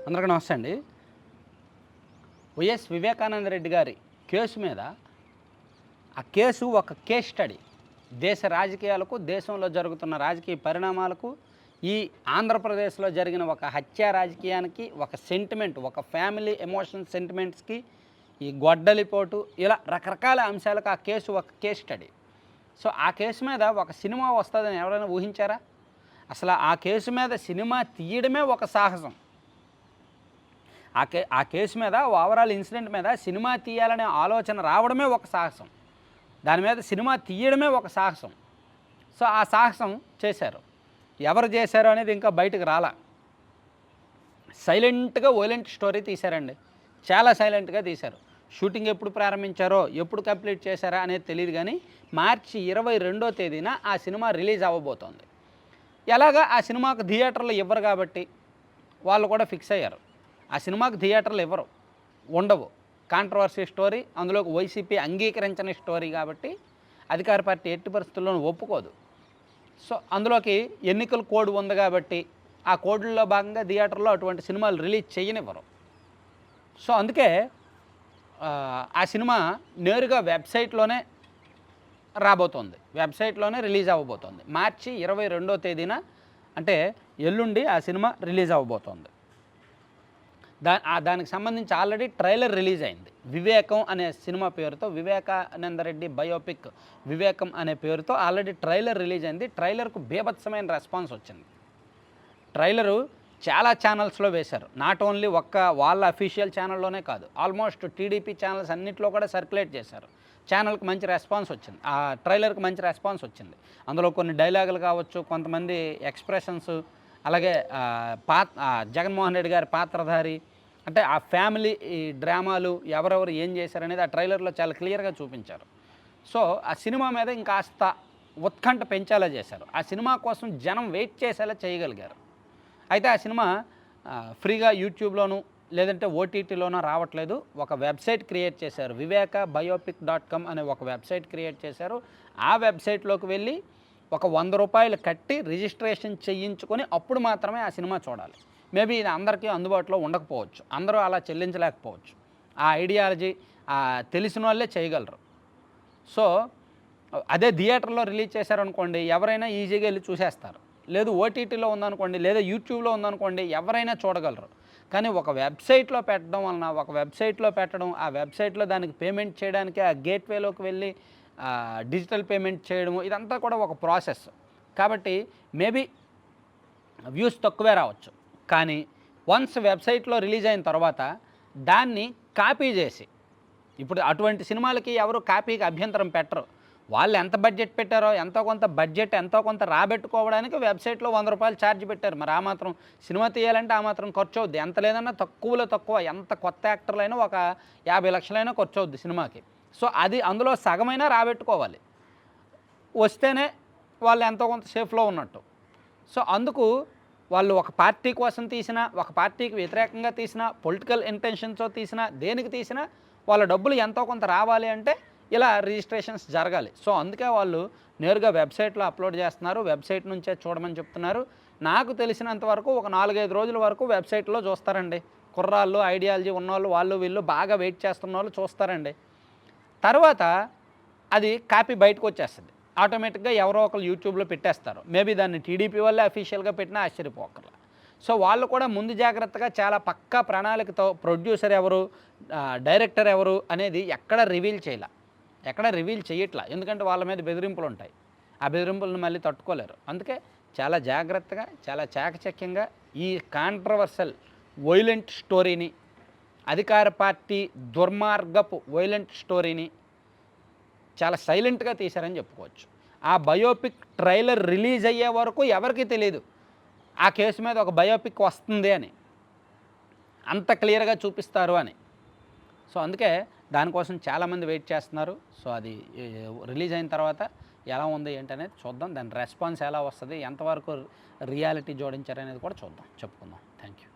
అందరికీ నమస్తే అండి. వైఎస్ వివేకానంద రెడ్డి గారి కేసు మీద ఆ కేసు ఒక కేస్ స్టడీ. దేశ రాజకీయాలకు, దేశంలో జరుగుతున్న రాజకీయ పరిణామాలకు, ఈ ఆంధ్రప్రదేశ్లో జరిగిన ఒక హత్యా రాజకీయానికి, ఒక సెంటిమెంట్, ఒక ఫ్యామిలీ ఎమోషన్ సెంటిమెంట్స్కి, ఈ గొడ్డలిపోటు, ఇలా రకరకాల అంశాలకు ఆ కేసు ఒక కేస్ స్టడీ. సో ఆ కేసు మీద ఒక సినిమా వస్తుందని ఎవరైనా ఊహించారా? అసలు ఆ కేసు మీద సినిమా తీయడమే ఒక సాహసం. ఆ కేసు మీద, ఓవరాల్ ఇన్సిడెంట్ మీద సినిమా తీయాలనే ఆలోచన రావడమే ఒక సాహసం. దాని మీద సినిమా తీయడమే ఒక సాహసం. సో ఆ సాహసం చేశారు. ఎవరు చేశారు అనేది ఇంకా బయటకు రాలా. సైలెంట్గా వైలెంట్ స్టోరీ తీశారండి. చాలా సైలెంట్గా తీశారు. షూటింగ్ ఎప్పుడు ప్రారంభించారో, ఎప్పుడు కంప్లీట్ చేశారా అనేది తెలియదు, కానీ మార్చి 22వ తేదీన ఆ సినిమా రిలీజ్ అవ్వబోతోంది. ఎలాగా ఆ సినిమాకు థియేటర్లు ఇవ్వరు కాబట్టి వాళ్ళు కూడా ఫిక్స్ అయ్యారు. ఆ సినిమాకు థియేటర్లు ఇవ్వరు, ఉండవు. కాంట్రవర్సీ స్టోరీ, అందులోకి వైసీపీ అంగీకరించని స్టోరీ కాబట్టి అధికార పార్టీ ఎట్టి పరిస్థితుల్లోనూ ఒప్పుకోదు. సో అందులోకి ఎన్నికల కోడ్ ఉంది కాబట్టి ఆ కోడ్లో భాగంగా థియేటర్లో అటువంటి సినిమాలు రిలీజ్ చేయనివ్వరు. సో అందుకే ఆ సినిమా నేరుగా వెబ్సైట్లోనే రాబోతోంది, వెబ్సైట్లోనే రిలీజ్ అవ్వబోతోంది. మార్చి 22వ తేదీన, అంటే ఎల్లుండి ఆ సినిమా రిలీజ్ అవ్వబోతోంది. దానికి సంబంధించి ఆల్రెడీ ట్రైలర్ రిలీజ్ అయింది. వివేకం అనే సినిమా పేరుతో, వివేకానందరెడ్డి బయోపిక్ వివేకం అనే పేరుతో ఆల్రెడీ ట్రైలర్ రిలీజ్ అయింది. ట్రైలర్కు బీభత్సమైన రెస్పాన్స్ వచ్చింది. ట్రైలరు చాలా ఛానల్స్లో వేశారు. నాట్ ఓన్లీ ఒక్క వాళ్ళ అఫీషియల్ ఛానల్లోనే కాదు, ఆల్మోస్ట్ టీడీపీ ఛానల్స్ అన్నింటిలో కూడా సర్క్యులేట్ చేశారు. ఛానల్కి మంచి రెస్పాన్స్ వచ్చింది, ఆ ట్రైలర్కి మంచి రెస్పాన్స్ వచ్చింది. అందులో కొన్ని డైలాగులు కావచ్చు, కొంతమంది ఎక్స్ప్రెషన్స్, అలాగే జగన్మోహన్ రెడ్డి గారి పాత్రధారి, అంటే ఆ ఫ్యామిలీ ఈ డ్రామాలు ఎవరెవరు ఏం చేశారనేది ఆ ట్రైలర్లో చాలా క్లియర్గా చూపించారు. సో ఆ సినిమా మీద ఇంకాస్త ఉత్కంఠ పెంచేలా చేశారు. ఆ సినిమా కోసం జనం వెయిట్ చేసేలా చేయగలిగారు. అయితే ఆ సినిమా ఫ్రీగా యూట్యూబ్లోనూ లేదంటే ఓటీటీలోనూ రావట్లేదు. ఒక వెబ్సైట్ క్రియేట్ చేశారు, vivekabiopic.com అనే ఒక వెబ్సైట్ క్రియేట్ చేశారు. ఆ వెబ్సైట్లోకి వెళ్ళి ఒక 100 రూపాయలు కట్టి రిజిస్ట్రేషన్ చేయించుకొని అప్పుడు మాత్రమే ఆ సినిమా చూడాలి. మేబీ ఇది అందరికీ అందుబాటులో ఉండకపోవచ్చు, అందరూ అలా చెల్లించలేకపోవచ్చు. ఆ ఐడియాలజీ తెలిసిన వాళ్ళే చేయగలరు. సో అదే థియేటర్లో రిలీజ్ చేశారనుకోండి, ఎవరైనా ఈజీగా వెళ్ళి చూసేస్తారు. లేదు ఓటీటీలో ఉందనుకోండి, లేదా యూట్యూబ్లో ఉందనుకోండి, ఎవరైనా చూడగలరు. కానీ ఒక వెబ్సైట్లో పెట్టడం వలన, ఒక వెబ్సైట్లో పెట్టడం, ఆ వెబ్సైట్లో దానికి పేమెంట్ చేయడానికి ఆ గేట్వేలోకి వెళ్ళి డిజిటల్ పేమెంట్ చేయడము, ఇదంతా కూడా ఒక ప్రాసెస్. కాబట్టి మేబీ వ్యూస్ తక్కువే రావచ్చు. కానీ వన్స్ వెబ్సైట్లో రిలీజ్ అయిన తర్వాత దాన్ని కాపీ చేసి, ఇప్పుడు అటువంటి సినిమాలకి ఎవరు కాపీకి అభ్యంతరం పెట్టరు. వాళ్ళు ఎంత బడ్జెట్ పెట్టారో, ఎంతో కొంత రాబెట్టుకోవడానికి వెబ్సైట్లో 100 రూపాయలు ఛార్జ్ పెట్టారు. మరి ఆ మాత్రం సినిమా తీయాలంటే ఆ మాత్రం ఖర్చు అవుద్ది. ఎంత లేదన్నా తక్కువలో తక్కువ, ఎంత కొత్త యాక్టర్లైనా ఒక 50 లక్షలైనా ఖర్చు అవుద్ది సినిమాకి. సో అది అందులో సగమైనా రాబెట్టుకోవాలి, వస్తేనే వాళ్ళు ఎంతో కొంత సేఫ్లో ఉన్నట్టు. సో అందుకు వాళ్ళు ఒక పార్టీ కోసం తీసినా, ఒక పార్టీకి వ్యతిరేకంగా తీసినా, పొలిటికల్ ఇంటెన్షన్స్తో తీసినా, దేనికి తీసినా వాళ్ళ డబ్బులు ఎంతో కొంత రావాలి అంటే ఇలా రిజిస్ట్రేషన్స్ జరగాలి. సో అందుకే వాళ్ళు నేరుగా వెబ్సైట్లో అప్లోడ్ చేస్తున్నారు, వెబ్సైట్ నుంచే చూడమని చెప్తున్నారు. నాకు తెలిసినంతవరకు ఒక 4-5 రోజుల వరకు వెబ్సైట్లో చూస్తారండి. కుర్రాళ్ళు, ఐడియాలజీ ఉన్నవాళ్ళు, వాళ్ళు వీళ్ళు బాగా వెయిట్ చేస్తున్న వాళ్ళు చూస్తారండి. తర్వాత అది కాపీ బయటకు వచ్చేస్తుంది. ఆటోమేటిక్గా ఎవరో ఒకరు యూట్యూబ్లో పెట్టేస్తారు. మేబీ దాన్ని టీడీపీ వాళ్ళే అఫీషియల్గా పెట్టినా ఆశ్చర్యపోకర్లా. సో వాళ్ళు కూడా ముందు జాగ్రత్తగా చాలా పక్కా ప్రణాళికతో ప్రొడ్యూసర్ ఎవరు, డైరెక్టర్ ఎవరు అనేది ఎక్కడ రివీల్ చేయట్లా. ఎందుకంటే వాళ్ళ మీద బెదిరింపులు ఉంటాయి. ఆ బెదిరింపులను మళ్ళీ తట్టుకోలేరు. అందుకే చాలా జాగ్రత్తగా, చాలా చాకచక్యంగా ఈ కాంట్రవర్సల్ వైలెంట్ స్టోరీని, అధికార పార్టీ దుర్మార్గపు వైలెంట్ స్టోరీని చాలా సైలెంట్గా తీశారని చెప్పుకోవచ్చు. ఆ బయోపిక్ ట్రైలర్ రిలీజ్ అయ్యే వరకు ఎవరికీ తెలియదు ఆ కేసు మీద ఒక బయోపిక్ వస్తుంది అని, అంత క్లియర్గా చూపిస్తారు అని. సో అందుకే దానికోసం చాలామంది వెయిట్ చేస్తున్నారు. సో అది రిలీజ్ అయిన తర్వాత ఎలా ఉంది ఏంటనేది చూద్దాం. దాని రెస్పాన్స్ ఎలా వస్తుంది, ఎంతవరకు రియాలిటీ జోడించారనేది కూడా చూద్దాం, చెప్పుకుందాం. Thank you.